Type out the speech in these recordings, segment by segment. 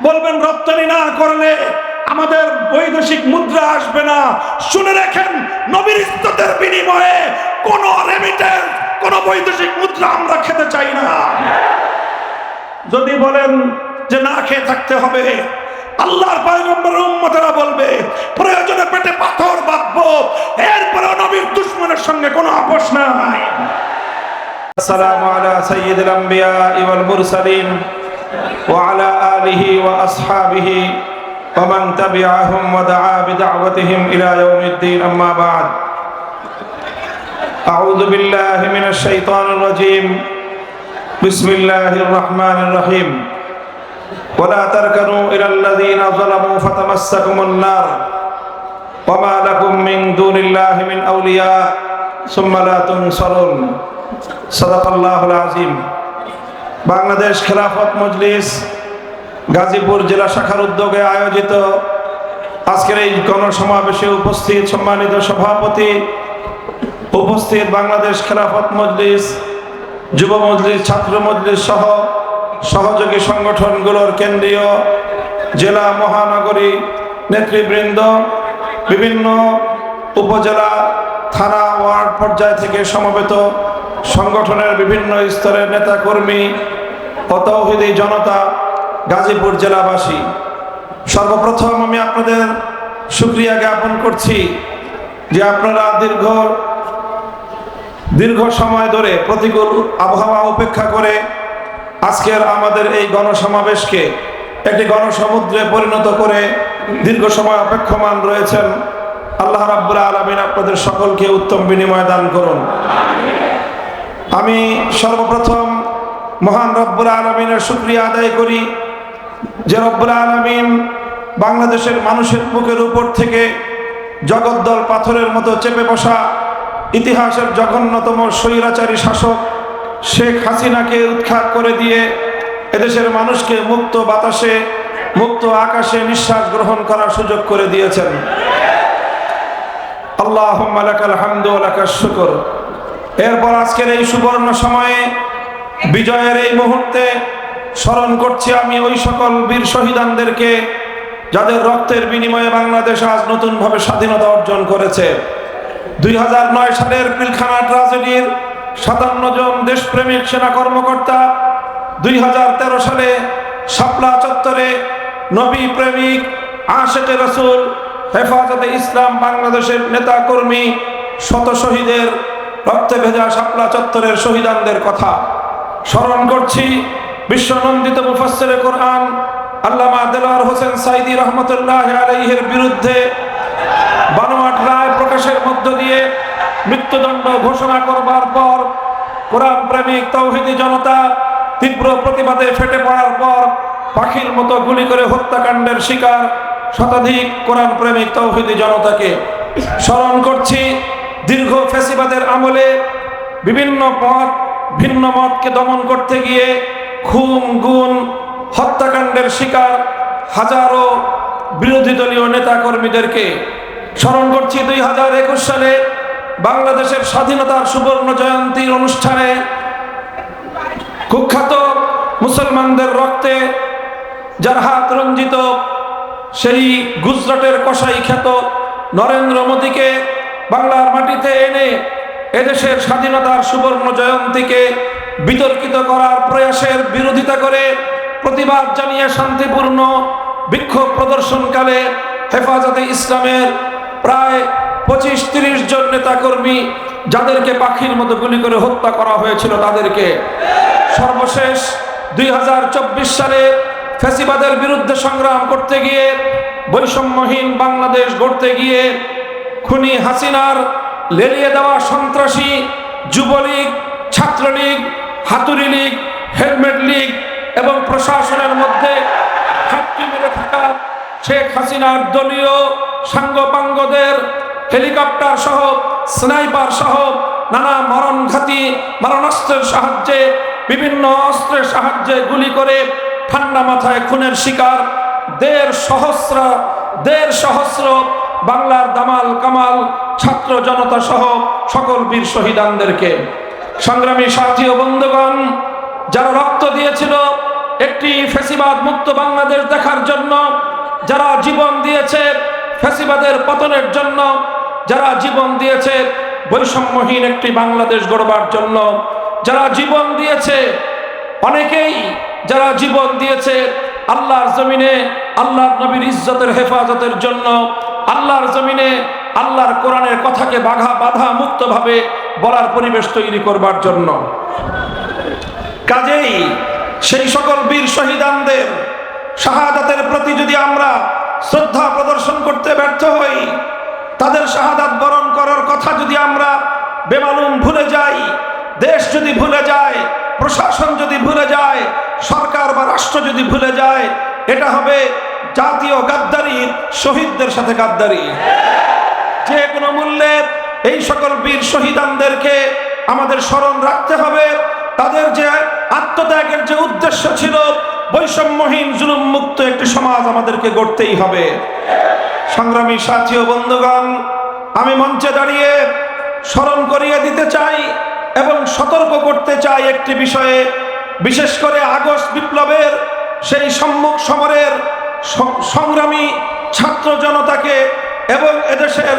বলবেন রপ্তানি না করলে আমাদের বৈদেশিক মুদ্রা আসবে না। শুনে রাখেন, নবীর ইজ্জতের বিনিময়ে কোন রেমিটেন্স, কোন বৈদেশিক মুদ্রা আমরা খেতে চাই না। যদি বলেন যে না খেয়ে থাকতে হবে, আল্লাহর পয়গম্বরের উম্মতেরা বলবে প্রয়োজনে পেটে পাথর বাঁধবো, এরপরেও নবীর দুশমনের সঙ্গে কোনো আপোষ নাই। আসসালামু আলা সাইয়্যিদিল আম্বিয়া ওয়াল মুরসালিন ওয়া আলা আলিহি ওয়া আসহাবিহি ওয়া মান তাবিআহুম ওয়া দাআ বিদাওয়াতিহিম ইলা ইয়াউমিদ্দিন, আম্মা বা'দ। আউযু বিল্লাহি মিনাশ শাইতানির রাজীম। বিসমিল্লাহির রাহমানির রহিম। ওয়ালা তারকানু ইলাল্লাযীনা যালামু ফাতামাসসাকুমুন নার ওয়া মা লাকুম মিন দুনিল্লাহি মিন আউলিয়া সুম্মা লা তুনসারুন। সাদাকাল্লাহুল আযীম। বাংলাদেশ খেলাফত মজলিস গাজীপুর জেলা শাখার উদ্যোগে আয়োজিত আজকের এই গণসমাবেশে উপস্থিত সম্মানিত সভাপতি, উপস্থিত বাংলাদেশ খেলাফত মজলিস, যুব মজলিস, ছাত্র মজলিস সহ সহযোগী সংগঠনগুলোর কেন্দ্রীয়, জেলা, মহানগরী নেতৃবৃন্দ, বিভিন্ন উপজেলা, থানা, ওয়ার্ড পর্যায় থেকে সমবেত সংগঠনের বিভিন্ন স্তরের নেতাকর্মী ও তাওহীদি জনতা, গাজীপুর জেলাবাসী, সর্বপ্রথম আমি আপনাদের শুকরিয়া জ্ঞাপন করছি যে আপনারা দীর্ঘ সময় ধরে প্রতিকূল আবহাওয়া উপেক্ষা করে আজকের আমাদের এই গণসমাবেশকে একটি গণসমুদ্রে পরিণত করে দীর্ঘ সময় অপেক্ষমান রয়েছেন। আল্লাহ রাব্বুল আলামিন আপনাদের সকলকে উত্তম বিনিময় দান করুন। আমি সর্বপ্রথম মহান রব্বুল আলামিনের শুকরিয়া আদায় করি যে রব্বুল আলামিন বাংলাদেশের মানুষের বুকের উপর থেকে জগদ্দল পাথরের মতো চেপে বসা ইতিহাসের জঘন্যতম স্বৈরাচারী শাসক শেখ হাসিনাকে উৎখাত করে দিয়ে এদেশের মানুষকে মুক্ত বাতাসে, মুক্ত আকাশে নিঃশ্বাস গ্রহণ করার সুযোগ করে দিয়েছেন। আল্লাহুম্মা লাকাল হামদু ওয়া লাকাশ শুকর। এরপর আজকের এই সুবর্ণ সময়ে, বিজয়ের এই মুহূর্তে স্মরণ করছি আমি ওই সকল বীর শহীদানদেরকে যাদের রক্তের বিনিময়ে বাংলাদেশ আজ নতুনভাবে স্বাধীনতা অর্জন করেছে। 2009 সালের পিলখানা ট্রাজেডির 57 জন দেশপ্রেমিক সেনা কর্মকর্তা, 2013 সালে শাপলা চত্বরে নবী প্রেমিক, আশেকে রাসূল, হেফাজতে ইসলাম বাংলাদেশের নেতা কর্মী, শত শহীদের রক্তে ভেজা শাপলা চত্বরের শহীদানদের কথা স্মরণ করছি। বিশ্বনন্দিত মুফাসসিরে কোরআন আল্লামা দেলোয়ার হোসেন সাঈদী রহমতুল্লাহ আলাইহির বিরুদ্ধে বানোয়াট রায় প্রকাশের মধ্য দিয়ে মৃত্যুদণ্ড ঘোষণা করবার পর কোরআন প্রেমিক তাওহীদি জনতা তীব্র প্রতিবাদে ফেটে পড়ার পর পাখির মতো গুলি করে হত্যাকাণ্ডের শিকার শতাধিক কোরআন প্রেমিক তাওহীদি জনতাকে স্মরণ করছি। দীর্ঘ ফ্যাসিবাদের আমলে বিভিন্ন ভিন্ন মতকে দমন করতে গিয়ে খুন, গুম, হত্যাকাণ্ডের শিকার হাজারো বিরোধী দলীয় নেতা কর্মীদেরকে স্মরণ করছি। 2021 সালে বাংলাদেশের স্বাধীনতার সুবর্ণ জয়ন্তীর অনুষ্ঠানে কুখ্যাত মুসলমানদের রক্তে যার হাত রঞ্জিত সেই গুজরাটের কসাই খ্যাত নরেন্দ্র মোদীকে বাংলার মাটিতে এনে এদেশের স্বাধীনতার সুবর্ণ জয়ন্তীকে বিতর্কিত করার প্রয়াসের বিরোধিতা করে প্রতিবাদ জানিয়ে শান্তিপূর্ণ বিক্ষোভ প্রদর্শনকালে হেফাজতে ইসলামের প্রায় 25-30 জন নেতাকর্মী যাদেরকে পাখির মতো গুলি করে হত্যা করা হয়েছিল তাদেরকে সর্বশেষ 2024 সালে ফ্যাসিবাদের বিরুদ্ধে সংগ্রাম করতে গিয়ে, বৈষম্যহীন বাংলাদেশ গড়তে গিয়ে খুনি হাসিনার লেলিয়ে দেওয়া সন্ত্রাসী যুবলীগ, ছাত্রলীগ, হাতুড়ি লীগ, হেলমেট লীগ এবং প্রশাসনের মধ্যে ঘাটতি মেরে থাকা শেখ হাসিনার দলীয় সাঙ্গপাঙ্গদের হেলিকপ্টার সহ, স্নাইপার সহ নানা মরণঘাতী মারণাস্ত্রের সাহায্যে, বিভিন্ন অস্ত্রের সাহায্যে গুলি করে ঠান্ডা মাথায় খুনের শিকার 1.5 সহস্র বাংলার দামাল কামাল ছাত্র জনতা সহ সকল বীর শহীদানদেরকে, সংগ্রামী সাথী ও বন্ধুগণ, যারা রক্ত দিয়েছিল একটি ফ্যাসিবাদ মুক্ত বাংলাদেশ দেখার জন্য, যারা জীবন দিয়েছে ফ্যাসিবাদের পতনের জন্য, যারা জীবন দিয়েছে বৈষম্যহীন একটি বাংলাদেশ গড়বার জন্য, যারা জীবন দিয়েছে, অনেকেই যারা জীবন দিয়েছে আল্লাহর জমিনে আল্লাহর নবীর ইজ্জতের হেফাজতের জন্য, আল্লাহর জমিনে আল্লাহর কোরআনের কথাকে বাধা মুক্তভাবে বলার পরিবেশ তৈরি করবার জন্য। কাজেই সেই সকল বীর শহীদানদের শাহাদাতের প্রতি যদি আমরা শ্রদ্ধা প্রদর্শন করতে ব্যর্থ হই, তাদের শাহাদাত বরণ করার কথা যদি আমরা বেমালুম ভুলে যাই, দেশ যদি ভুলে যায়, প্রশাসন যদি ভুলে যায়, সরকার বা রাষ্ট্র যদি ভুলে যায়, এটা হবে জাতীয় গাদ্দারি, শহীদদের সাথে গাদ্দারি। যে কোনো মূল্যে এই সকল বীর শহীদানদেরকে আমাদের স্মরণ রাখতে হবে। তাদের যে আত্মত্যাগের যে উদ্দেশ্য ছিল, বৈষম্যহীন জুলুম মুক্ত একটি সমাজ আমাদেরকে গড়তেই হবে। সংগ্রামী সাথী ও বন্ধুগণ, আমি মঞ্চে দাঁড়িয়ে স্মরণ করিয়ে দিতে চাই এবং সতর্ক করতে চাই একটি বিষয়ে, বিশেষ করে আগস্ট বিপ্লবের সেই সম্মুখ সমরের সংগ্রামী ছাত্র জনতাকে এবং এদেশের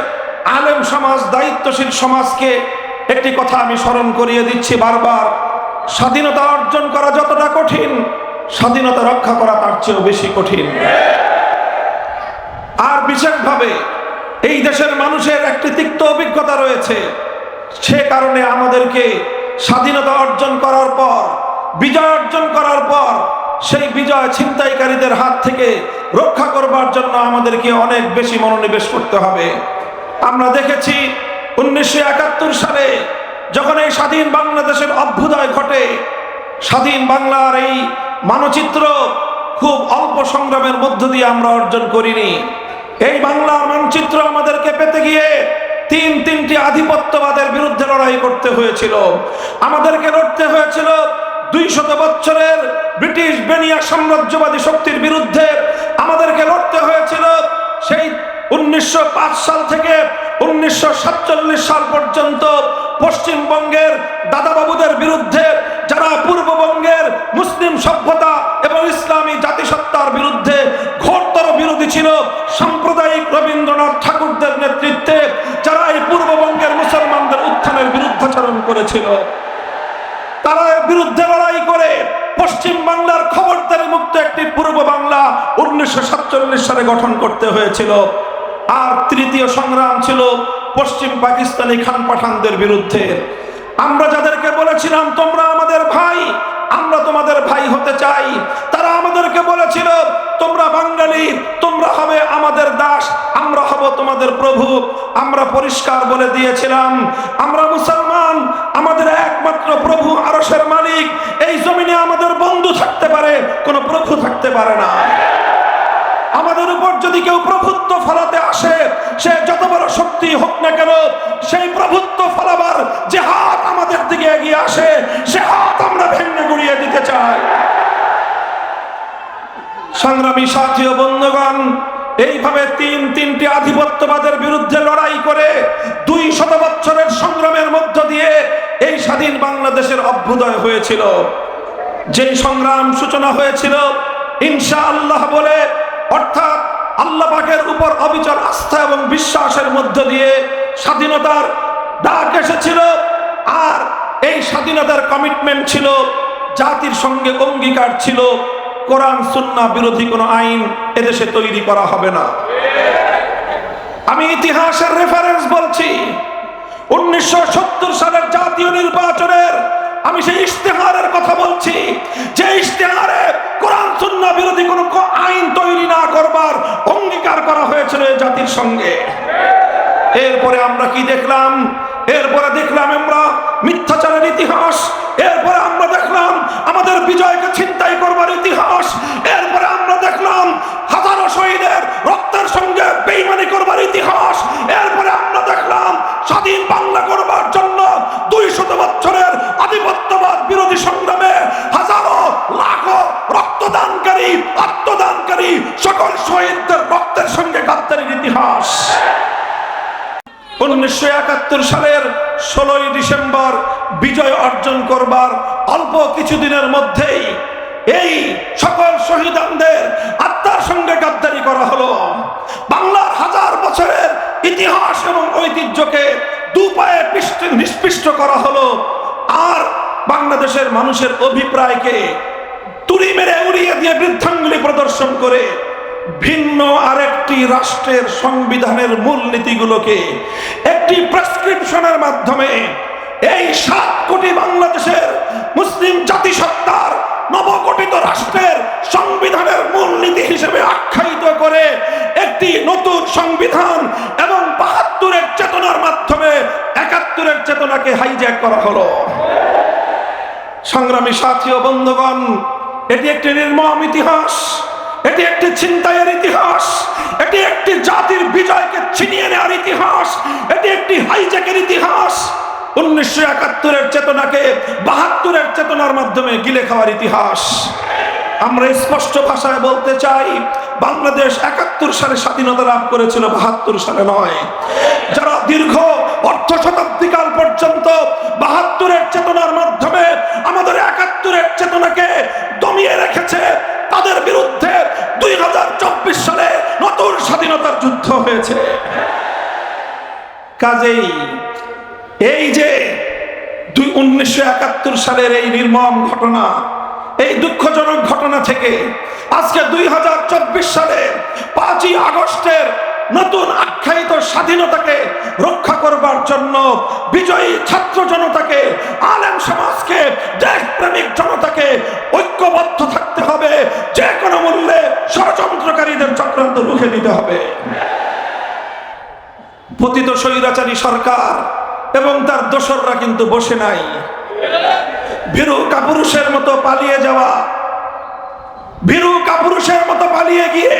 আলেম সমাজ, দায়িত্বশীল সমাজকে একটি কথা আমি স্মরণ করিয়ে দিচ্ছি বারবার। স্বাধীনতা অর্জন করা যতটা কঠিন, স্বাধীনতা রক্ষা করা তার চেয়েও বেশি কঠিন। আর বিশেষভাবে এই দেশের মানুষের একটি তিক্ত অভিজ্ঞতা রয়েছে, সে কারণে আমাদেরকে স্বাধীনতা অর্জন করার পর, বিজয় অর্জন করার পর সেই বিজয় ছিনতাইকারীদের হাত থেকে রক্ষা করবার জন্য আমাদেরকে অনেক বেশি মনোনিবেশ করতে হবে। আমরা দেখেছি 1971 সালে যখন এই স্বাধীন বাংলাদেশের অভ্যুদয় ঘটে, স্বাধীন বাংলার এই মানচিত্র খুব অল্প সংগ্রামের মধ্য দিয়ে আমরা অর্জন করিনি। এই বাংলার মানচিত্র আমাদেরকে পেতে গিয়ে তিনটি আধিপত্যবাদের বিরুদ্ধে লড়াই করতে হয়েছিল। আমাদেরকে লড়তে হয়েছিল 200 বছরের ব্রিটিশ বেনিয়া সাম্রাজ্যবাদী শক্তির বিরুদ্ধে। আমাদেরকে লড়তে হয়েছিল সেই 1905 সাল থেকে 1947 সাল পর্যন্ত পশ্চিমবঙ্গের দাদাবাবুদের বিরুদ্ধে, যারা পূর্ববঙ্গের মুসলিম সভ্যতা এবং ইসলামী জাতিসত্তার বিরুদ্ধে ঘোরতর বিরোধী ছিল। সাম্প্রদায়িক রবীন্দ্রনাথ ঠাকুরদের নেতৃত্বে যারা এই পূর্ববঙ্গের মুসলমানদের উত্থানের বিরুদ্ধাচরণ করেছিল, তারা এর বিরুদ্ধে লড়াই করে পশ্চিম বাংলার খবরদারি মুক্ত একটি পূর্ব বাংলা 1947 সালে গঠন করতে হয়েছিল। আর তৃতীয় সংগ্রাম ছিল পশ্চিম পাকিস্তানি খান পাঠানদের বিরুদ্ধে। আমরা যাদেরকে বলেছিলাম তোমরা আমাদের ভাই, আমরা তোমাদের ভাই হতে চাই, তারা আমাদেরকে বলেছিল তোমরা বাঙালি, তোমরা হবে আমাদের দাস, আমরা হব তোমাদের প্রভু। আমরা পরিষ্কার বলে দিয়েছিলাম আমরা মুসলমান, আমাদের একমাত্র প্রভু আরশের মালিক। এই জমিনে আমাদের বন্ধু থাকতে পারে, কোনো প্রভু থাকতে পারে না। আমাদের উপর যদি কেউ প্রভুত্ব ফলাতে আসে, সে যত বড় শক্তি হোক না কেন, সেই প্রভুত্ব ফলাবার যে হাত আমাদের দিকে এগিয়ে আসে, সে হাত আমরা ভেঙে গুড়িয়ে দিতে চাই। সংগ্রামী সাথী ও বন্ধুগণ, এইভাবে তিনটি আধিপত্যবাদের বিরুদ্ধে লড়াই করে 200 বছরের সংগ্রামের মধ্য দিয়ে এই স্বাধীন বাংলাদেশের অভ্যুদয় হয়েছিল। যেই সংগ্রাম সূচনা হয়েছিল ইনশাআল্লাহ বলে, অর্থাৎ আল্লাহ পাকের উপর অবিচল আস্থা এবং বিশ্বাসের মধ্য দিয়ে স্বাধীনতার ডাক এসেছিল। আর এই স্বাধীনতার কমিটমেন্ট ছিল, জাতির সঙ্গে অঙ্গীকার ছিল, কোরআন সুন্নাহ বিরোধী কোনো আইন এদেশে তৈরি করা হবে না। আমি ইতিহাসের রেফারেন্স বলছি, 1970 সালের জাতীয় নির্বাচনের আমি সেই ইশতেহারের কথা বলছি, যে ইশতেহারে কোরআন সুন্নাহ বিরোধী কোনো আইন তৈরি না করবার অঙ্গীকার করা হয়েছিল এই জাতির সঙ্গে। এরপরে আমরা কি দেখলাম? এরপরে দেখলাম আমরা মিথ্যাচারের ইতিহাস, এরপরে আমরা দেখলাম আমাদের বিজয়কে ছিনতাই করবার ইতিহাস, এরপরে আমরা দেখলাম হাজারো শহীদের রক্তের সঙ্গে বেঈমানি করবার ইতিহাস, এরপরে আমরা দেখলাম স্বাধীন বাংলা করবার জন্য 200 বছরের আধিপত্যবাদ বিরোধী সংগ্রামে হাজারো লাখো রক্তদানকারী, আত্মদানকারী সকল শহীদদের রক্তের সঙ্গে গাদ্দারির ইতিহাস। 1971 সালের 16 ডিসেম্বর বিজয় অর্জন করবার অল্প কিছুদিনের মধ্যেই এই সকল শহীদদের আত্মার সঙ্গে গাদ্দারি করা হলো। বাংলার হাজার বছরের ইতিহাস এবং ঐতিহ্যকে দুপায়ে নিষ্পৃষ্ট করা হলো। আর বাংলাদেশের মানুষের অভিপ্রায়কে তুড়ি মেরে উড়িয়ে দিয়ে বৃদ্ধাঙ্গুলি প্রদর্শন করে ভিন্ন আরেকটি রাষ্ট্রের সংবিধানের মূলনীতিগুলোকে একটি প্রেসক্রিপশনের মাধ্যমে এই 7 কোটি বাংলাদেশের মুসলিম জাতিসত্তার নবগঠিত রাষ্ট্রের সংবিধানের মূলনীতি হিসেবে আখ্যায়িত করে একটি নতুন সংবিধান এবং ৭২-এর চেতনার মাধ্যমে ৭১-এর চেতনাকে হাইজ্যাক করা হলো। সংগ্রামী সাথী ও বন্ধুগণ, এটি একটি নির্মম ইতিহাস, এটি একটি ছিনতাইয়ের ইতিহাস, এটি একটি জাতির বিজয়কে ছিনিয়ে নেওয়ার ইতিহাস, এটি একটি হাইজ্যাকের ইতিহাস। 1971-এর চেতনাকে ৭২-এর চেতনার মাধ্যমে গিলে খাওয়ার ইতিহাস। আমরা স্পষ্ট ভাষায় বলতে চাই, বাংলাদেশ ৭১ সালে স্বাধীনতা লাভ করেছিল, ৭২ সালে নয়। যারা দীর্ঘ অর্ধ শতাব্দীকাল পর্যন্ত ৭২-এর চেতনার মাধ্যমে আমাদের ৭১-এর চেতনাকে দমিয়ে রেখেছে, তাদের বিরুদ্ধে 2024 সালে নতুন স্বাধীনতার যুদ্ধ হয়েছে। কাজেই এই যে 1971 সালের এই নির্মম ঘটনা, এই দুঃখজনক ঘটনা থেকে আজকে 2024 সালের 5ই আগস্টের নতুন আখ্যায়িত স্বাধীনতাকে রক্ষা করবার জন্য বিজয়ী ছাত্র জনতাকে, আলেম সমাজকে, দেশপ্রেমিক জনতাকে ঐক্যবদ্ধ থাকতে হবে। যে কোনো মূল্যে ষড়যন্ত্রকারীদের চক্রান্ত রুখে দিতে হবে। পতিত স্বৈরাচারী সরকার এবং তার দোসররা কিন্তু বসে নাই। ভীরু কাপুরুষের মতো পালিয়ে যাওয়া, ভীরু কাপুরুষের মতো পালিয়ে গিয়ে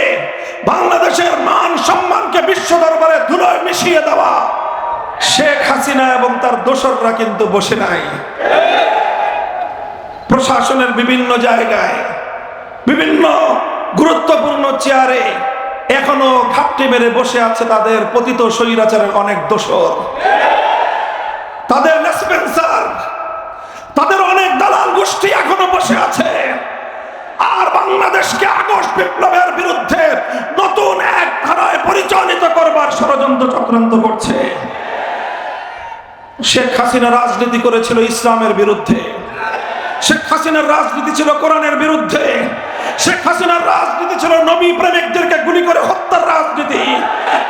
বাংলাদেশের মান সম্মানকে বিশ্ব দরবারে ধুলোয় মিশিয়ে দেওয়া শেখ হাসিনা এবং তার দোসররা কিন্তু বসে নাই। প্রশাসনের বিভিন্ন জায়গায়, বিভিন্ন গুরুত্বপূর্ণ চেয়ারে এখনো ঘাপটি মেরে বসে আছে তাদের পতিত স্বৈরাচারের অনেক দোসর, তাদের লেসপেন্সার, তাদের অনেক দালাল গোষ্ঠী এখনো বসে আছে। আর বাংলাদেশকে আগস্ট বিপ্লবের বিরুদ্ধে নতুন এক ধারায় পরিচালিত করবার ষড়যন্ত্র চক্রান্ত করছে। শেখ হাসিনা রাজনীতি করেছিল ইসলামের বিরুদ্ধে, শেখ হাসিনার রাজনীতি ছিল কোরআনের বিরুদ্ধে, শেখ হাসিনার রাজনীতি ছিল নবী প্রেমিকদেরকে গুলি করে হত্যার রাজনীতি,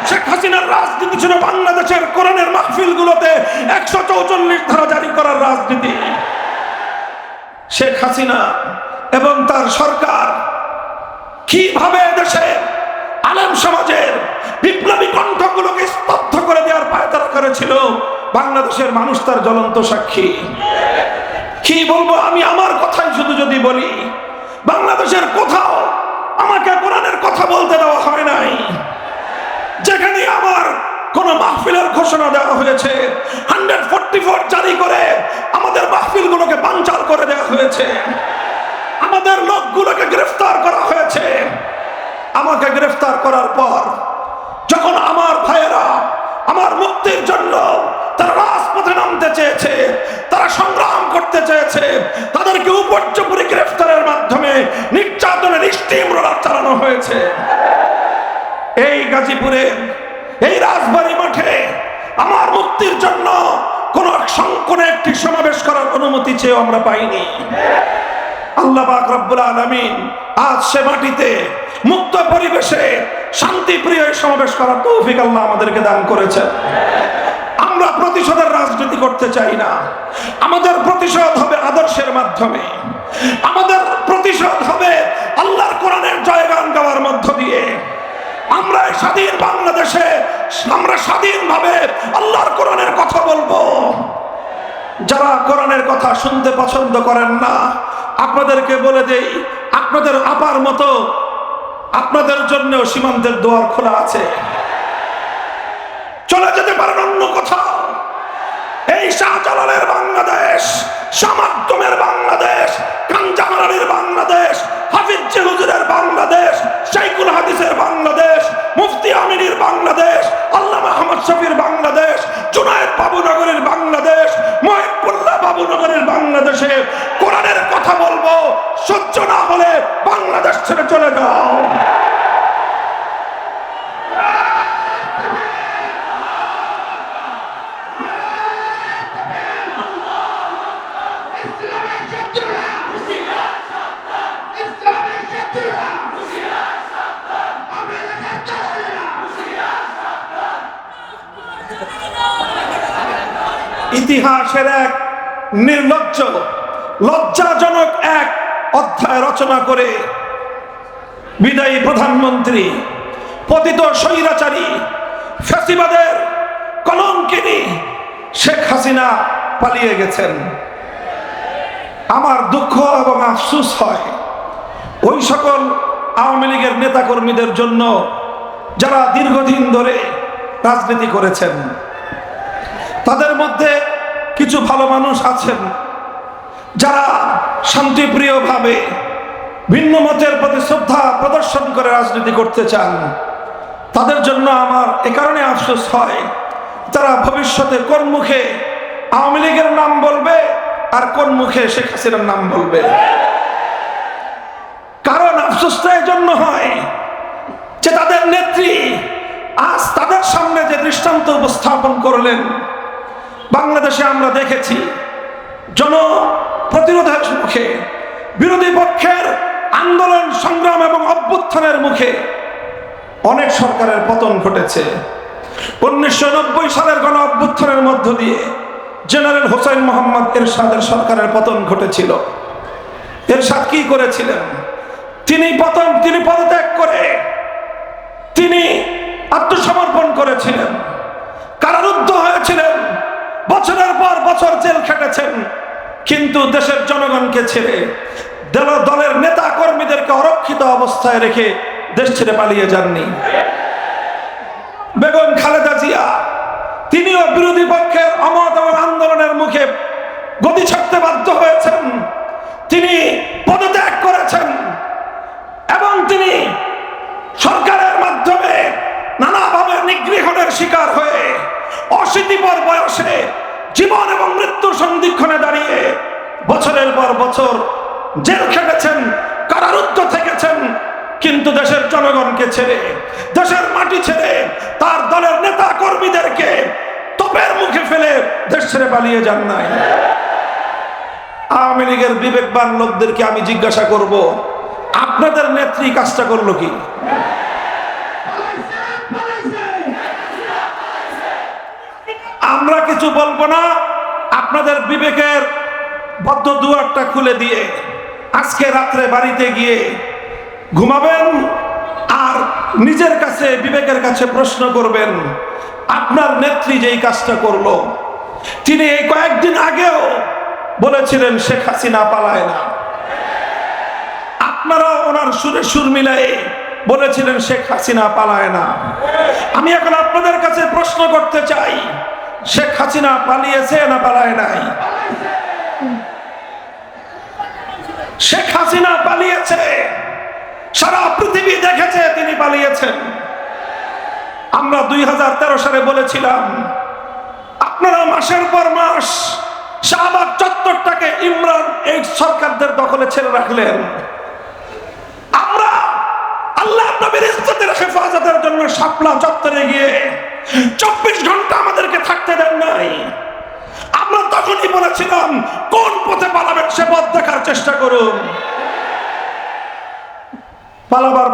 শেখ হাসিনার রাজনীতি ছিল বাংলাদেশের কোরআনের মাহফিলগুলোতে 144 ধারা জারি করার রাজনীতি। শেখ হাসিনা এবং তার সরকার কিভাবে দেশে আলেম সমাজের বিপ্লবী কণ্ঠগুলোকে স্তব্ধ করে দেওয়ার পায়তারা করেছিল, বাংলাদেশের মানুষ তার জ্বলন্ত সাক্ষী। কি বলবো আমি, আমার কথাই শুধু যদি বলি, বাংলাদেশের কোথাও আমাকে কোরআনের কথা বলতে দেওয়া হয় নাই। যেখানে আমার কোন মাহফিলের ঘোষণা দেওয়া হয়েছে, 144 জারি করে আমাদের মাহফিলগুলোকে বানচাল করে দেওয়া হয়েছে, আমাদের লোকগুলোকে গ্রেফতার করা হয়েছে। আমাকে গ্রেফতার করার পর যখন আমার ভাইয়েরা আমার মুক্তির জন্য তারা রাজপথে নামতে চেয়েছে, তারা সংগ্রাম করতে চেয়েছে, তাদেরকে উপর্যুপরি গ্রেফতারের মাধ্যমে নির্যাতনের স্টিম রোলার চালানো হয়েছে। এই গাজীপুরে এই রাজবাড়ী মাঠে আমার মুক্তির জন্য কোন একটি সমাবেশ করার অনুমতি চেয়েও আমরা পাইনি। আল্লাহ পাক রব্বুল আলামিন আজ সে মাটিতে মুক্ত পরিবেশে শান্তিপ্রিয় সমাবেশ করার তৌফিক আল্লাহ আমাদেরকে দান করেছেন। আমরা প্রতিশোধের রাজনীতি করতে চাই না। আমাদের প্রতিশোধ হবে আদর্শের মাধ্যমে, আমাদের প্রতিশোধ হবে আল্লাহর কোরআনের জয়গান গাওয়ার মধ্য দিয়ে। আমরা স্বাধীন বাংলাদেশে আমরা স্বাধীনভাবে আল্লাহর কোরআনের কথা বলবো। যারা কোরআনের কথা শুনতে পছন্দ করেন না, আপনাদেরকে বলে দেই, আপনাদের আপার মতো আপনাদের জন্য সীমান্তের দুয়ার খোলা আছে, চলে যেতে পারেন অন্য কোথাও। এই শাহজালালের বাংলাদেশ, শামাদ্দমের বাংলাদেশ, কাঞ্জামারানির বাংলাদেশ, হাফিজ হুজুরের বাংলাদেশ, শাইখুল হাদিসের বাংলাদেশ, মুফতি আমিনীর বাংলাদেশ, আল্লামা আহমদ শফির বাংলাদেশ, জুনায়েদ বাবুনগরের বাংলাদেশ, মহিবুল্লাহ বাবুনগরের বাংলাদেশে কোরআনের কথা বলবো, সহ্য না দাও। ইতিহাসের এক নির্লজ্জ লজ্জাজনক এক অধ্যায় রচনা করে বিদায়ী প্রধানমন্ত্রী, পতিত স্বৈরাচারী, ফ্যাসিবাদের কলঙ্কিনী শেখ হাসিনা পালিয়ে গেছেন। আমার দুঃখ এবং আফসোস হয় ওই সকল আওয়ামী লীগের নেতাকর্মীদের জন্য যারা দীর্ঘদিন ধরে রাজনীতি করেছেন। তাদের মধ্যে কিছু ভালো মানুষ আছেন যারা শান্তিপ্রিয়ভাবে ভিন্ন মতের প্রতি শ্রদ্ধা প্রদর্শন করে রাজনীতি করতে চান। তাদের জন্য আমার এ কারণে আফসোস হয়, তারা ভবিষ্যতে কোন মুখে আওয়ামী লীগের নাম বলবে আর কোন মুখে শেখ হাসিনার নাম বলবে। কারণ আফসোসটা এই জন্য হয় যে তাদের নেত্রী আজ তাদের সামনে যে দৃষ্টান্ত উপস্থাপন করলেন, বাংলাদেশে আমরা দেখেছি জনপ্রতিরোধের মুখে, বিরোধী পক্ষের আন্দোলন সংগ্রাম এবং অভ্যুত্থানের মুখে অনেক সরকারের পতন ঘটেছে। 1990 সালের গণ অভ্যুত্থানের মধ্য দিয়ে জেনারেল হোসেন মোহাম্মদ এরশাদের সরকারের পতন ঘটেছিল। এরশাদ কি করেছিলেন? তিনি পদত্যাগ করে তিনি আত্মসমর্পণ করেছিলেন, কারারুদ্ধ হয়েছিলেন, বছরের পর বছর জেল খেটেছেন, কিন্তু দেশের জনগণকে ছেড়ে দলের নেতা কর্মীদেরকে অরক্ষিত অবস্থায় রেখে দেশ ছেড়ে পালিয়ে যাননি। বেগম খালেদা জিয়া তিনিও বিরোধী পক্ষের অমত এবং আন্দোলনের মুখে গদি ছাড়তে বাধ্য হয়েছেন। তিনি পদত্যাগ করেছেন এবং তিনি সরকারের মাধ্যমে নানাভাবে নিগৃহণের শিকার হয়ে অশীতিপর বয়সে জীবন এবং মৃত্যু সন্ধিক্ষণে দাঁড়িয়ে বছরের পর বছর জেল খেটেছেন, কারারুদ্ধ থেকেছেন, কিন্তু দেশের জনগণকে ছেড়ে, দেশের মাটি ছেড়ে, তার দলের নেতা কর্মীদেরকে তোপের মুখে ফেলে দেশ ছেড়ে পালিয়ে যান নাই। আওয়ামী লীগের বিবেকবান লোকদেরকে আমি জিজ্ঞাসা করব, আপনাদের নেত্রী কাজটা করলো কি? আমরা কিছু বলবো না, আপনাদের বিবেকের বদ্ধ দুয়ারটা খুলে দিয়ে আজকে রাত্রে বাড়িতে গিয়ে ঘুমাবেন আর নিজের কাছে বিবেকের কাছে প্রশ্ন করবেন, আপনার নেত্রী যেই কাজটা করলো, তিনি এই কয়েকদিন আগেও বলেছিলেন শেখ হাসিনা পালায় না। আপনারা ওনার সুরে সুর মিলাই বলেছিলেন শেখ হাসিনা পালায় না। আমি এখন আপনাদের কাছে প্রশ্ন করতে চাই, শেখ হাসিনা পালিয়েছে না পালায় নাই? শেখ হাসিনা পালিয়েছে, সারা পৃথিবী দেখেছে তিনি পালিয়েছেন। আমরা 2013 সালে বলেছিলাম আপনারা মাসের পর মাস শাহবাগ চত্বরটাকে ইমরান এই সরকারদের দখলে ছেড়ে রাখলেন। আমরা আল্লাহ নবীর ইজ্জতের হেফাজতের জন্য শাপলা চত্বরে গিয়ে 24 ঘন্টা আমাদেরকে থাকতে দেন নাই। আমরা তখনই বলেছিলাম কোন পথে পালাবেন সে পথ দেখার চেষ্টা করুন। পালাবার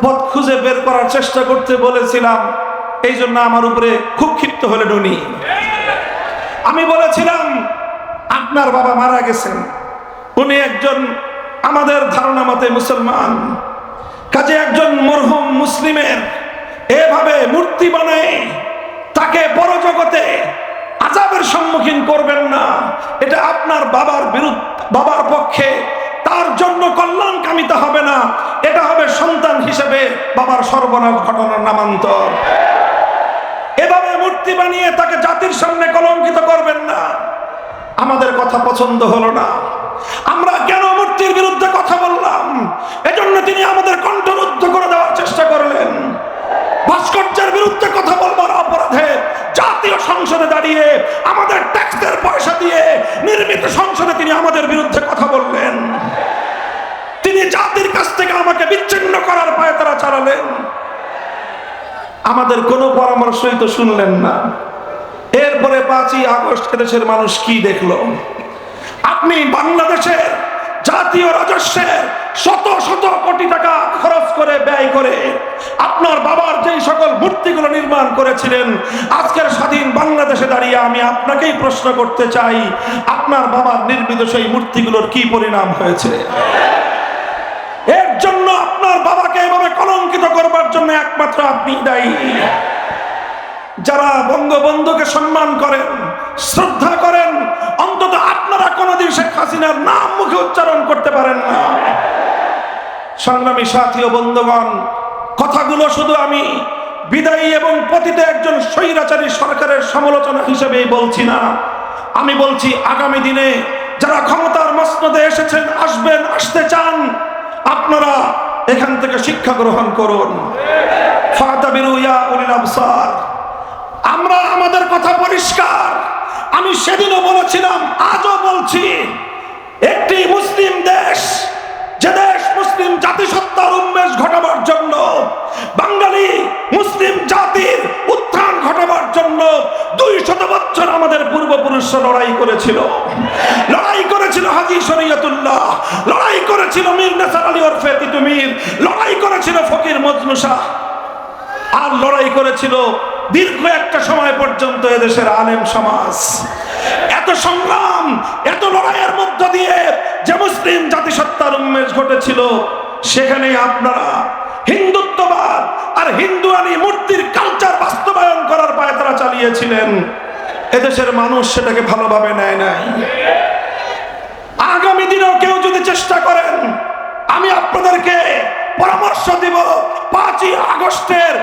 পথ খুঁজে বের করার চেষ্টা করতে বলেছিলাম, এই জন্য আমার উপরে খুব ক্ষিপ্ত হলেন উনি। আমি বলেছিলাম আপনার বাবা মারা গেছেন, উনি একজন আমাদের ধারণা মতে মুসলমান, কাজে একজন মরহুম মুসলিমের এভাবে মূর্তি বানায় তাকে বড় জগতে আযাবের সম্মুখীন করবেন না, এটা আপনার বাবার পক্ষে তার জন্য কল্যাণ কামিতা হবে না, এটা হবে সন্তান হিসেবে বাবার সর্বনাশ ঘটনার নামান্তর। এভাবে মূর্তি বানিয়ে তাকে জাতির সামনে কলঙ্কিত করবেন না। আমাদের কথা পছন্দ হলো না, আমরা কেন মূর্তির বিরুদ্ধে কথা বললাম, এজন্য তিনি আমাদের কণ্ঠরুদ্ধ করে দেওয়ার চেষ্টা করলেন। ভাস্কর্যের বিরুদ্ধে কথা বলবার অপরাধে জাতীয় সংসদে দাঁড়িয়ে আমাদের ট্যাক্সের পয়সা দিয়ে নির্মিত সংসদে তিনি আমাদের বিরুদ্ধে কথা বললেন। তিনি তিনি জাতির কাছ থেকে আমাকে বিচ্ছিন্ন করার পায়তারা চালালেন, আমাদের কোনো পরামর্শই তো শুনলেন না। এরপরে 5ই আগস্ট দেশের মানুষ কি দেখলো? আপনি বাংলাদেশের জাতীয় রাজস্বের শত শত কোটি টাকা খরচ করে ব্যয় করে আপনার বাবার যেই সকল মূর্তিগুলো নির্মাণ করেছিলেন, আজকের স্বাধীন বাংলাদেশে দাঁড়িয়ে আমি আপনাকেই প্রশ্ন করতে চাই, আপনার বাবার নির্মিত সেই মূর্তিগুলোর কি পরিণাম হয়েছে? এর জন্য আপনার বাবাকে এভাবে কলঙ্কিত করবার জন্য একমাত্র আপনি দায়ী। যারা বঙ্গবন্ধুকে সম্মান করেন, শ্রদ্ধা করেন, অন্তত আপনারা কোনদিন শেখ হাসিনার নাম মুখে উচ্চারণ করতে পারেন না। সংগ্রামী সাথী ও বন্ধুগণ, কথাগুলো শুধু আমি বিদায়ী এবং পতিত একজন স্বৈরাচারী সরকারের সমালোচনা হিসেবেই বলছি না, আমি বলছি আগামী দিনে যারা ক্ষমতার মসনদে এসেছেন, আসবেন, আসতে চান, আপনারা এখান থেকে শিক্ষা গ্রহণ করুন। ফাতাবিরু ইয়া উলিল আবসার। আমরা আমাদের কথা পরিষ্কার, আমি সেদিনও বলেছিলাম, আজও বলছি, একটি মুসলিম দেশ, যে দেশ মুসলিম জাতিসত্তার উন্মেষ ঘটাবার জন্য, বাঙালি মুসলিম জাতির উত্থান ঘটাবার জন্য 200 বছর আমাদের পূর্বপুরুষরা লড়াই করেছিল। লড়াই করেছিল হাজী শরীয়তুল্লাহ, লড়াই করেছিল মীর নেসার আলী ওরফে তিতু মীর, লড়াই করেছিল ফকির মজনু শাহ, আর লড়াই করেছিল দীর্ঘ একটা সময় পর্যন্ত এদেশের আলেম সমাজ। এত সংগ্রাম, এত লড়াইয়ের মধ্য দিয়ে যে মুসলিম জাতিসত্তার উন্মেষ ঘটেছিল, সেখানে আপনারা হিন্দুত্ববাদ আর হিন্দুয়ানি মূর্তির কালচার বাস্তবায়ন করার পায়তারা চালিয়েছিলেন। এদেশের মানুষ সেটাকে ভালোভাবে নেয় নাই। আগামী দিনেও কেউ যদি চেষ্টা করেন, আমি আপনাদেরকে পরামর্শ দিব, 5ই আগস্টের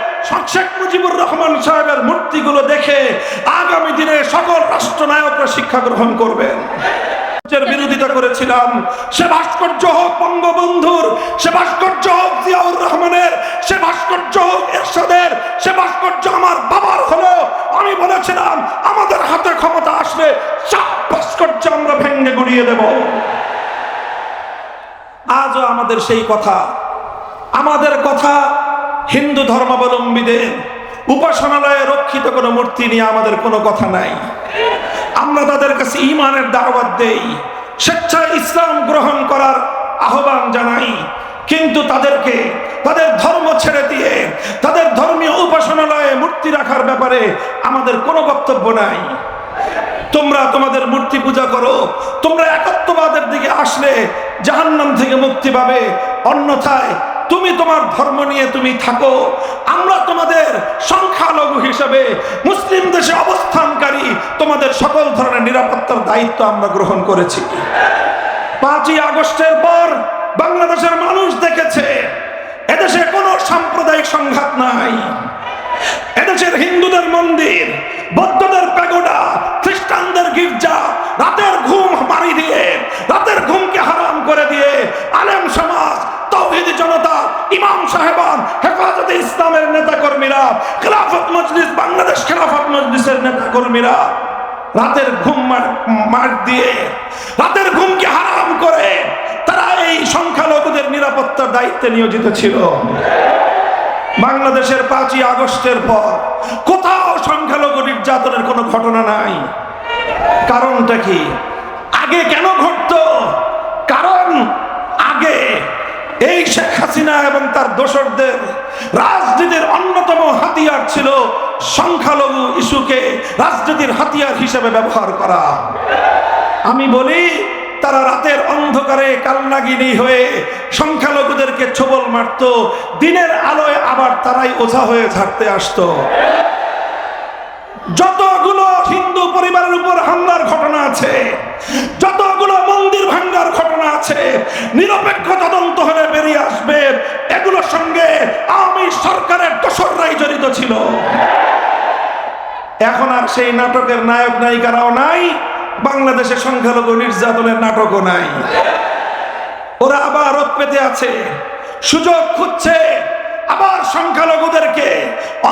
শেখ মুজিবুর রহমান সাহেবের মূর্তিগুলো দেখে আগামী দিনে সকল রাষ্ট্রনায়করা শিক্ষা গ্রহণ করবেন। বিরোধিতা করেছিলাম, সে ভাস্কর্য হোক বঙ্গবন্ধুর, সে ভাস্কর্য হোক জিয়াউর রহমানের, সে ভাস্কর্য হোক এরশাদের, সে ভাস্কর্য আমার বাবার হলো, আমি বলেছিলাম আমাদের হাতে ক্ষমতা আসবে, সব ভাস্কর্য আমরা ভেঙে গুড়িয়ে দেব। আজও আমাদের সেই কথা, আমাদের কথা হিন্দু ধর্মাবলম্বীদের উপাসনালয়ে রক্ষিত কোনো মূর্তি নিয়ে আমাদের কোনো কথা নাই। আমরা তাদের কাছে ঈমানের দাওয়াত দেই, স্বেচ্ছায় ইসলাম গ্রহণ করার আহ্বান জানাই, কিন্তু তাদেরকে তাদের ধর্ম ছেড়ে দিয়ে তাদের ধর্মীয় উপাসনালয়ে মূর্তি রাখার ব্যাপারে আমাদের কোনো বক্তব্য নাই। তোমরা তোমাদের মূর্তি পূজা করো, তোমরা একত্ববাদের দিকে আসলে জাহান্নাম থেকে মুক্তি পাবে, অন্যথায় তুমি তোমার ধর্ম নিয়ে তুমি থাকো। আমরা তোমাদের সংখ্যালঘু হিসেবে মুসলিম দেশে অবস্থানকারী তোমাদের সকল ধরনের নিরাপত্তার দায়িত্ব আমরা গ্রহণ করেছি। 5ই আগস্টের পর বাংলাদেশের মানুষ দেখেছে এদেশে কোনো সাম্প্রদায়িক সংঘাত নাই। এদেশের হিন্দুদের মন্দির, বৌদ্ধদের প্যাগোডা, খ্রিস্টানদের গির্জা রাতের ঘুম মারি দিয়ে, রাতের ঘুমকে হারাম করে দিয়ে আলেম সমাজ, তাওহীদি জনতা, ইমাম সাহেবান, হেফাজতে ইসলামের নেতা কর্মীরা, খেলাফত মজলিস, বাংলাদেশ খেলাফত মজলিসের নেতা কর্মীরা রাতের ঘুম মার দিয়ে, রাতের ঘুমকে হারাম করে তারা এই সংখ্যালঘুদের নিরাপত্তার দায়িত্বে নিয়োজিত ছিল। বাংলাদেশের 5ই আগস্টের পর কোথাও সংখ্যালঘু নির্যাতনের কোনো ঘটনা নাই। কারণটা কি? আগে কেন ঘটতো? কারণ আগে এই শেখ হাসিনা এবং তার দোসরদের রাজনীতির অন্যতম হাতিয়ার ছিল সংখ্যালঘু ইস্যুকে রাজনীতির হাতিয়ার হিসেবে ব্যবহার করা। আমি বলি, তারা রাতের অন্ধকারে কালনাগিনী হয়ে সংখ্যালঘুদেরকে ছোবল মারত, দিনের আলোয় আবার তারাই ওঝা হয়ে ঝাড়তে আসতো। যতগুলো হিন্দু পরিবারের উপর হামলার ঘটনা আছে, যতগুলো মন্দির ভাঙ্গার ঘটনা আছে, নিরপেক্ষ তদন্ত হলে বেরিয়ে আসবে এগুলোর সঙ্গে আওয়ামী সরকারের দোসররাই জড়িত ছিল। এখন আর সেই নাটকের নায়ক নায়িকারাও নাই, বাংলাদেশে সংখ্যালঘু নির্যাতনের নাটকও নাই। ওরা আবার রোদ পেতে আছে, সুযোগ খুঁজছে আবার সংখ্যালঘুদেরকে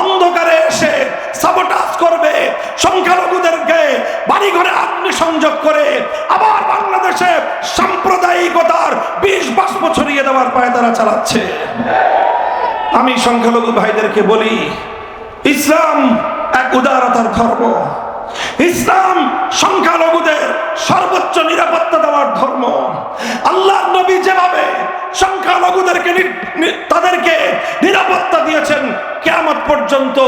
অন্ধকারে এসে সাবোটাজ করবে, সংখ্যালঘুদেরকে বাড়িঘরে অগ্নিসংযোগ করে আবার বাংলাদেশে সাম্প্রদায়িকতার বিষ বাষ্প ছড়িয়ে দেওয়ার পায়তারা চালাচ্ছে। আমি সংখ্যালঘু ভাইদেরকে বলি, ইসলাম এক উদারতার ধর্ম। ইসলাম সংখ্যালঘুদের সর্বোচ্চ নিরাপত্তা দেওয়ার ধর্ম। আল্লাহর নবী যেভাবে সংখ্যালঘুদেরকে তাদেরকে নিরাপত্তা দিয়েছেন, কিয়ামত পর্যন্ত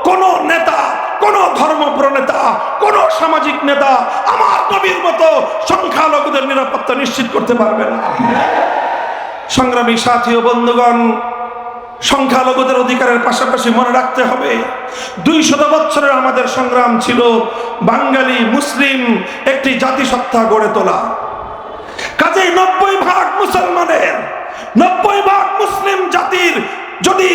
কোন নেতা, কোন ধর্ম প্রনেতা, কোন সামাজিক নেতা আমার নবীর মতো সংখ্যালঘুদের নিরাপত্তা নিশ্চিত করতে পারবে না। সংগ্রামী সাথী ও বন্ধুগণ, সংখ্যালঘুদের অধিকারের পাশাপাশি মনে রাখতে হবে 200 বছরের আমাদের সংগ্রাম ছিল বাঙালি মুসলিম একটি জাতিসত্তা গড়ে তোলা। কাজেই 90% মুসলমানের, 90% মুসলিম জাতির যদি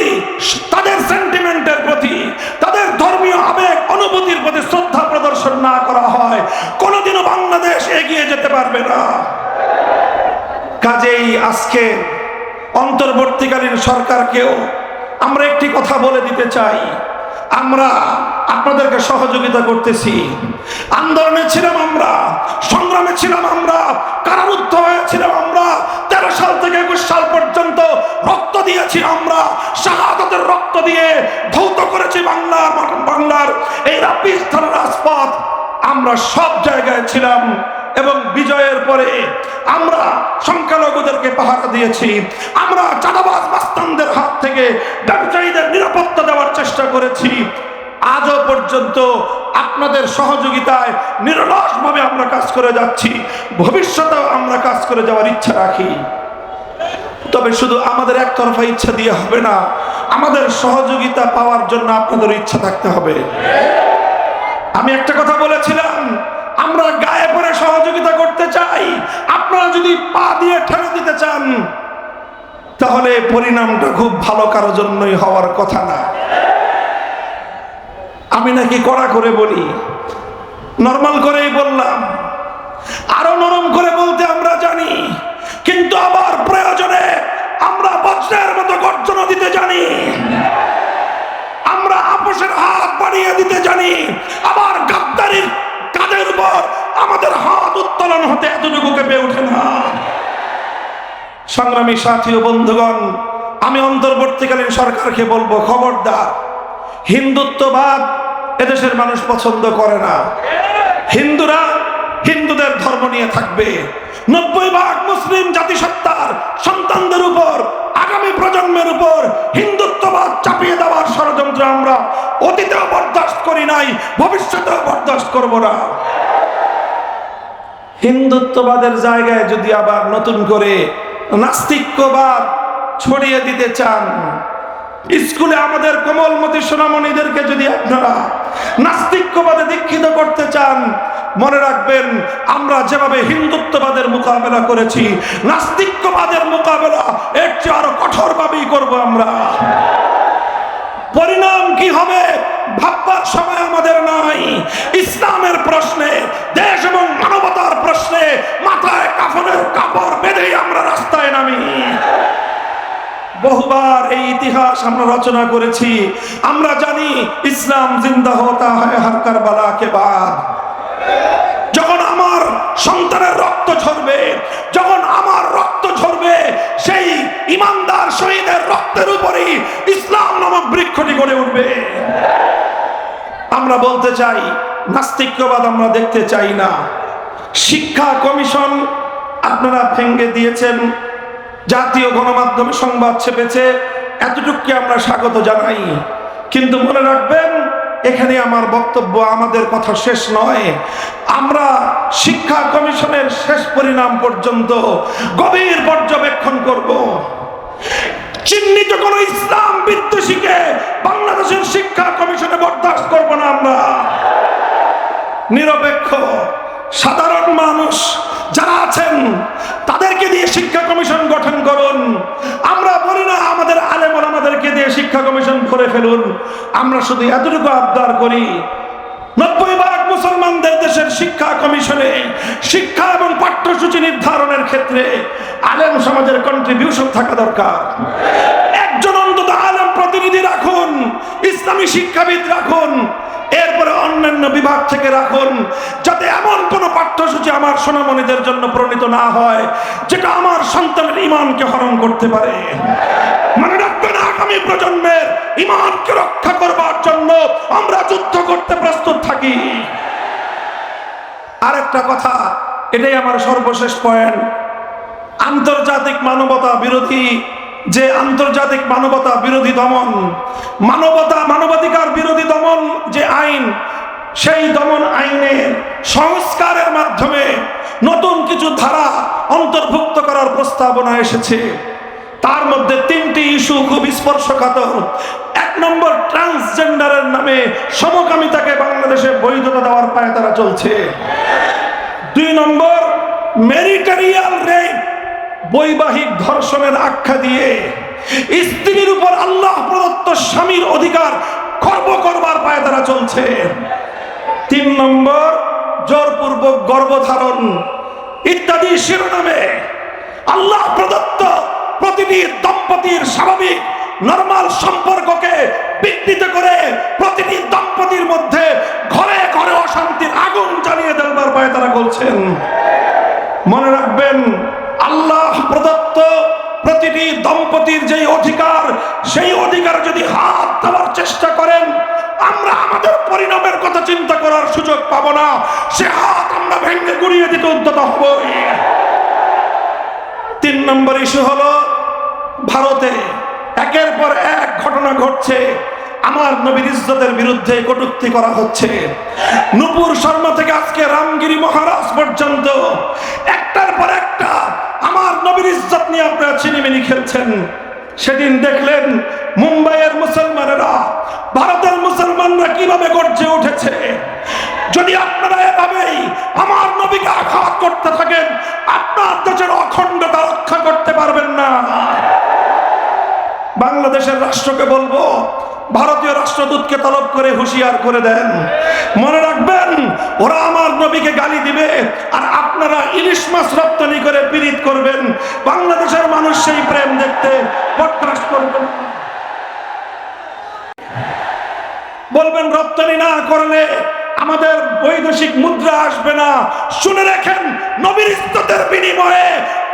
তাদের সেন্টিমেন্টের প্রতি, তাদের ধর্মীয় আবেগ অনুভূতির প্রতি শ্রদ্ধা প্রদর্শন না করা হয়, কোনোদিনও বাংলাদেশ এগিয়ে যেতে পারবে না। কাজেই আজকে অন্তর্বর্তীকালীন সরকারকেও আমরা একটি কথা বলে দিতে চাই, আমরা আপনাদেরকে সহযোগিতা করতেছি। আন্দোলনে ছিলাম আমরা, সংগ্রামে ছিলাম আমরা, কারারুদ্ধ হয়েছিলাম আমরা, 13 সাল থেকে 21 সাল পর্যন্ত রক্ত দিয়েছি আমরা, শাহাদাতের রক্ত দিয়ে ধৌত করেছি বাংলার এই রাজপথ রাজপথ। আমরা সব জায়গায় ছিলাম এবং বিজয়ের পরে আমরা সংখ্যালঘুদেরকে পাহারা দিয়েছি। আমরা চাঁদাবাজ মাস্তানদের হাত থেকে ব্যবসায়ীদের নিরাপত্তা দেওয়ার চেষ্টা করেছি। আজও পর্যন্ত আপনাদের সহযোগিতায় নিরলসভাবে আমরা কাজ করে যাচ্ছি, ভবিষ্যতেও আমরা কাজ করে যাওয়ার ইচ্ছা রাখি। তবে শুধু আমাদের একতরফা ইচ্ছা দিয়ে হবে না, আমাদের সহযোগিতা পাওয়ার জন্য আপনাদের ইচ্ছা থাকতে হবে। আমি একটা কথা বলেছিলাম, আমরা গায়ে পড়ে সহযোগিতা করতে চাই। আপনারা যদি পা দিয়ে ঠেলে দিতে চান, তাহলে পরিণামটা খুব ভালো কারোর জন্যই হওয়ার কথা না। আমি নাকি কড়া করে বলি, নরমাল করেই বললাম, আরো নরম করে বলতে আমরা জানি, কিন্তু আবার প্রয়োজনে আমরা বজ্রের মতো গর্জন দিতে জানি, আমরা আপোষের হাত বাড়িয়ে দিতে জানি, আবার গাদ্দারির কাঁধের উপর আমাদের হাত উত্তোলন হতে এতটুকু কেঁপে ওঠে না। সংগ্রামী সাথী ও বন্ধুগণ, আমি অন্তর্বর্তীকালীন সরকারকে বলবো, খবরদার, হিন্দুত্ববাদ এদেশের মানুষ পছন্দ করে না। হিন্দুরা হিন্দুদের ধর্ম নিয়ে থাকবে। 90% মুসলিম জাতিসত্তার সন্তানদের উপর, আগামী প্রজন্মের উপর হিন্দুত্ববাদ চাপিয়ে দেওয়ার ষড়যন্ত্র আমরা অতীতেও বরদাস্ত করি নাই, ভবিষ্যতেও বরদাস্ত করব না। হিন্দুত্ববাদের জায়গায় যদি আবার নতুন করে নাস্তিক্যবাদ ছড়িয়ে দিতে চান, স্কুলে আমাদের কোমলমতি সোনামণিদেরকে যদি আপনারা নাস্তিক্যবাদে দীক্ষিত করতে চান, মনে রাখবেন, আমরা যেভাবে হিন্দুত্ববাদের মোকাবেলা করেছি, নাস্তিক্যবাদের মোকাবেলা এর চেয়ে আরো কঠোরভাবেই করব আমরা। পরিণাম কি হবে ভাববার সময় আমাদের নাই। ইসলামের প্রশ্নে, দেশ এবং মানবতার প্রশ্নে মাথায় কাফনের কাপড় বেঁধেই আমরা রাস্তায় নামি। বহুবার এই ইতিহাস আমরা রচনা করেছি। আমরা জানি ইসলাম জিন্দা হতা হয় হর কারবালা কে বাদ। যখন আমার সন্তানের রক্ত ঝরবে, যখন আমার রক্ত ঝরবে, সেই ইমানদার শহীদের রক্তের উপরেই ইসলাম নামক বৃক্ষটি গড়ে উঠবে। আমরা বলতে চাই, নাস্তিক্যবাদ আমরা দেখতে চাই না। শিক্ষা কমিশন আপনারা ভেঙে দিয়েছেন, জাতীয় গণমাধ্যমে সংবাদ ছেপেছে, এতটুকুকে আমরা স্বাগত জানাই। কিন্তু মনে রাখবেন, এখানে আমার বক্তব্য, আমাদের কথা শেষ নয়। আমরা শিক্ষা কমিশনের শেষ পরিণাম পর্যন্ত গভীর পর্যবেক্ষণ করব। চিহ্নিত কোন ইসলাম বিদ্বেষীকে বাংলাদেশের শিক্ষা কমিশনে বরদাস্ত করব না। আমরা নিরপেক্ষ সাধারণ মানুষ যারা আছেন, তাদেরকে দিয়ে শিক্ষা কমিশন গঠন করুন। আমরা বলি না আমাদের আলেম ওলামাদেরকে দিয়ে শিক্ষা কমিশন করে ফেলুন। আমরা শুধু এতটুকু আবদার করি, 90% মুসলমানদের দেশের শিক্ষা কমিশনে শিক্ষা এবং পাঠ্যসূচি নির্ধারণের ক্ষেত্রে আলেম সমাজের কন্ট্রিবিউশন থাকা দরকার। একজন অন্তত আলেম ইসলামী শিক্ষাবিদ রাখুন, এরপরে অন্যান্য বিভাগ থেকে রাখুন, যাতে এমন কোন পাঠ্যসূচি আমার সোনামণিদের জন্য প্রণীত না হয় যেটা আমার সন্তানের ঈমানকে হরণ করতে পারে। মনে রাখবেন, আগামী প্রজন্মের ঈমানকে রক্ষা করবার জন্য আমরা যুদ্ধ করতে প্রস্তুত থাকি। আরেকটা কথা, এটাই আমার সর্বশেষ পয়েন্ট। আন্তর্জাতিক মানবতা বিরোধী যে আন্তর্জাতিক মানবতা বিরোধী দমন, মানবাধিকার বিরোধী দমন যে আইন, সেই দমন আইনের সংস্কারের মাধ্যমে নতুন কিছু ধারা অন্তর্ভুক্ত করার প্রস্তাবনা এসেছে। তার মধ্যে 3টি ইস্যু খুব স্পর্শকাতর। 1 নম্বর, ট্রান্সজেন্ডারের নামে সমকামিতাকে বাংলাদেশে বৈধতা দেওয়ার পায়তারা চলছে। 2 নম্বর, ম্যারিটারিয়াল রেপ, বৈবাহিক ধর্ষণের আখ্যা দিয়ে স্ত্রীর উপর আল্লাহ প্রদত্ত স্বামীর অধিকার খর্ব করবার পায়তারা চলছে। 3 নম্বর, জোরপূর্বক গর্ভধারণ ইত্যাদি শিরোনামে আল্লাহ প্রদত্ত প্রতিটি দম্পতির স্বাভাবিক নরমাল সম্পর্ককে বিঘ্নিত করে প্রতিটি দম্পতির মধ্যে ঘরে ঘরে অশান্তির আগুন জ্বালিয়ে দেবার পায়তারা করছেন। মনে রাখবেন, আল্লাহ প্রদত্ত প্রতিটি দম্পতির যেই অধিকার, সেই অধিকার যদি হাত দেওয়ার চেষ্টা করেন, আমরা আমাদের পরিণামের কথা চিন্তা করার সুযোগ পাবো না। সে হাত আমরা ভেঙে গুড়িয়ে দিতে উদ্যত হব। 3 নম্বর ইস্যু হলো, ভারতে একের পর এক ঘটনা ঘটছে। আমার নবীর ইজ্জতের বিরুদ্ধে কটূক্তি করা হচ্ছে। নূপুর শর্মা থেকে আজকে রামগিরি মহারাজ পর্যন্ত একটার পর একটা আমার নবীর ইজ্জত নিয়ে আপনারা চিনিমিনি খেলছেন। সেদিন দেখলেন মুম্বাইয়ের মুসলমানেরা, ভারতের মুসলমানরা কিভাবে গর্জে উঠেছে। যদি আপনারা এভাবেই আমার নবীকে আঘাত করতে থাকেন, আপনার দেশের অখণ্ডতা রক্ষা করতে পারবেন না। বাংলাদেশের রাষ্ট্রকে বলবো, ভারতীয় রাষ্ট্রদূতকে তলব করে হুঁশিয়ার করে দেন। মনে রাখবেন, ওরা আমার নবীকে গালি দিবে আর আপনারা ইলিশ মাছ রপ্তানি করে পীড়িত করবেন। বাংলাদেশের মানুষ সেই প্রেম দেখতে প্রত্যাশ করবেন। বলবেন রপ্তানি না করলে আমাদের বৈদেশিক মুদ্রা আসবে না। শুনে রাখেন, নবীর ইজ্জতের বিনিময়ে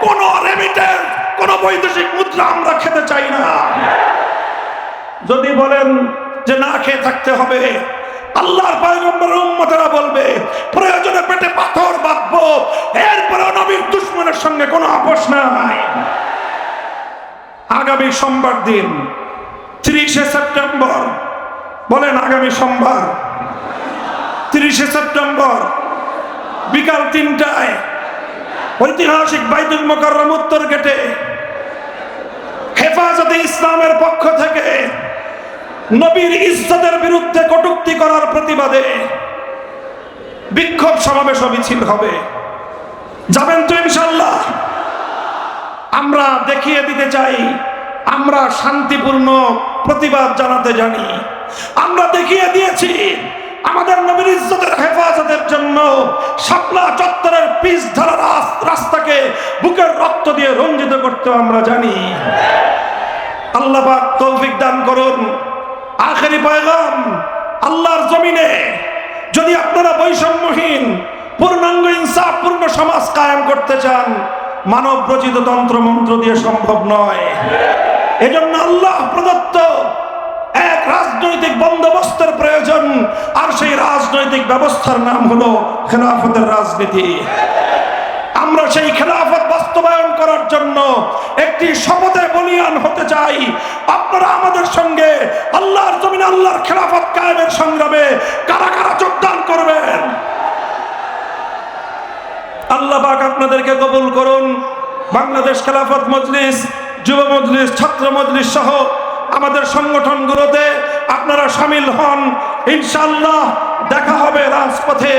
কোন রেমিটেন্স, কোন বৈদেশিক মুদ্রা আমরা খেতে চাই না। যদি বলেন যে না খেয়ে থাকতে হবে, আল্লাহর পয়গম্বরের উম্মতেরা বলবে প্রয়োজনে পেটে পাথর বাঁধবো, এরপরেও নবীর দুশমনের সঙ্গে কোনো আপোষ নাই। আগামী সোমবার দিন 30শে সেপ্টেম্বর, বলেন আগামী সোমবার 30শে সেপ্টেম্বর বিকাল 3টায় ঐতিহাসিক বাইতুল মুকাররম উত্তর গেটে হেফাজতে ইসলামের পক্ষ থেকে নবীর ইজ্জতের বিরুদ্ধে কটূক্তি করার প্রতিবাদে বিক্ষোভ সমাবেশ মিছিল হবে। যাবেন তো ইনশাআল্লাহ? আমরা দেখিয়ে দিতে চাই আমরা শান্তিপূর্ণ প্রতিবাদ জানাতে জানি। আমরা দেখিয়ে দিয়েছি আমাদের নবীর ইজ্জতের হেফাজতের জন্য শাপলা চত্বরের পিচ ধরা রাস্তাকে বুকের রক্ত দিয়ে রঞ্জিত করতে আমরা জানি। আল্লাহ পাক তৌফিক দান করুন। আখেরি পয়গাম, আল্লাহর জমিনে যদি আপনারা বৈষম্যহীন পূর্ণাঙ্গ ইনসাফপূর্ণ সমাজ কায়েম করতে চান, মানব রচিত তন্ত্র মন্ত্র দিয়ে সম্ভব নয়। এজন্য আল্লাহ প্রদত্ত এক রাজনৈতিক বন্দোবস্তের প্রয়োজন, আর সেই রাজনৈতিক ব্যবস্থার নাম হলো খেলাফতের রাজনীতি। আমরা সেই খেলাফত বাস্তবায়ন করার জন্য একটি শপথে বলিয়ান হতে চাই। আপনারা আমাদের সঙ্গে আল্লাহর জমিনে আল্লাহর খেলাফত কায়েমের সংগ্রামে কারা কারা যোগদান করবেন? আল্লাহ পাক আপনাদেরকে কবুল করুন। বাংলাদেশ খেলাফত মজলিস, যুব মজলিস, ছাত্র মজলিস সহ আমাদের সংগঠনগুলোতে আপনারা শামিল হন। ইনশাআল্লাহ দেখা হবে রাজপথে।